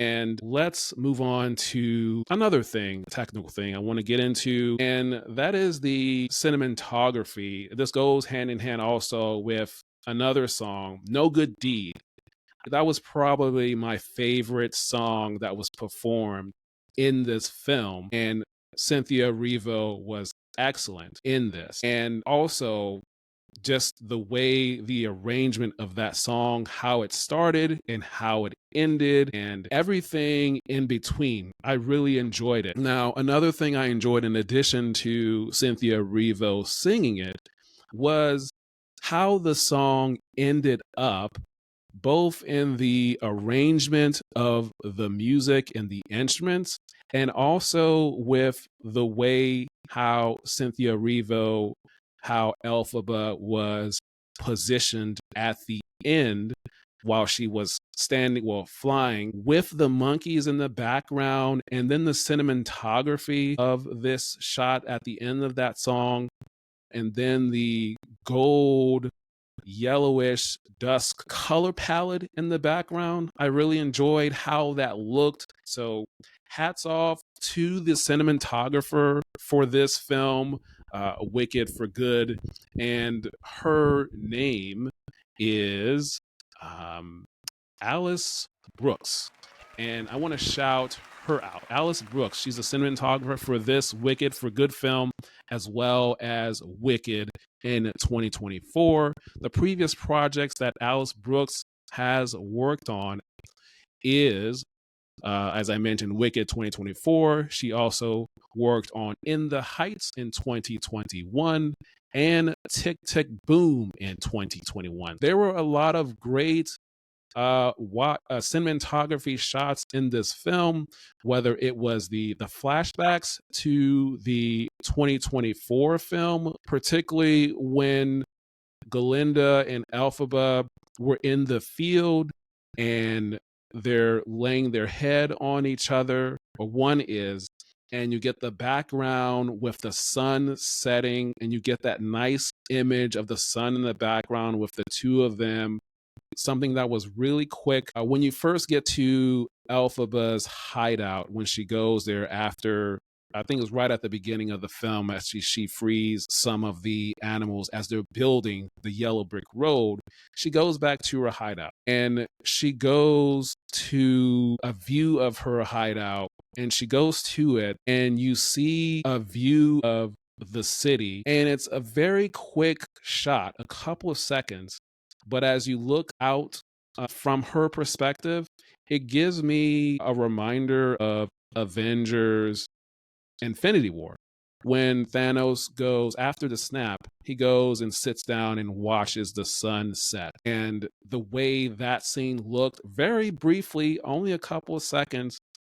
And let's move on to another thing, technical thing I want to get into, and that is the cinematography. This goes hand in hand also with another song, No Good Deed. That was probably my favorite song that was performed in this film. And Cynthia Erivo was excellent in this. And also, just the way the arrangement of that song, how it started and how it ended, and everything in between. I really enjoyed it. Now, another thing I enjoyed in addition to Cynthia Erivo singing it was how the song ended up, both in the arrangement of the music and the instruments, and also with the way how Cynthia Erivo, how Elphaba was positioned at the end while she was flying with the monkeys in the background, and then the cinematography of this shot at the end of that song, and then the gold, yellowish dusk color palette in the background. I really enjoyed how that looked. So hats off to the cinematographer for this film, Wicked for Good. And her name is Alice Brooks. And I want to shout her out. Alice Brooks, she's a cinematographer for this Wicked for Good film, as well as Wicked in 2024. The previous projects that Alice Brooks has worked on is, as I mentioned, Wicked 2024. She also worked on In the Heights in 2021 and Tick Tick Boom in 2021. There were a lot of great cinematography shots in this film, whether it was the flashbacks to the 2024 film, particularly when Galinda and Elphaba were in the field and they're laying their head on each other, or one is, and you get the background with the sun setting, and you get that nice image of the sun in the background with the two of them. Something that was really quick. When you first get to Elphaba's hideout, when she goes there after, I think it was right at the beginning of the film, as she frees some of the animals as they're building the yellow brick road, she goes back to her hideout and she goes to a view of her hideout, and she goes to it and you see a view of the city, and it's a very quick shot, a couple of seconds. But as you look out from her perspective, it gives me a reminder of Avengers Infinity War. When Thanos goes after the snap, he goes and sits down and watches the sun set. And the way that scene looked, very briefly, only a couple of seconds,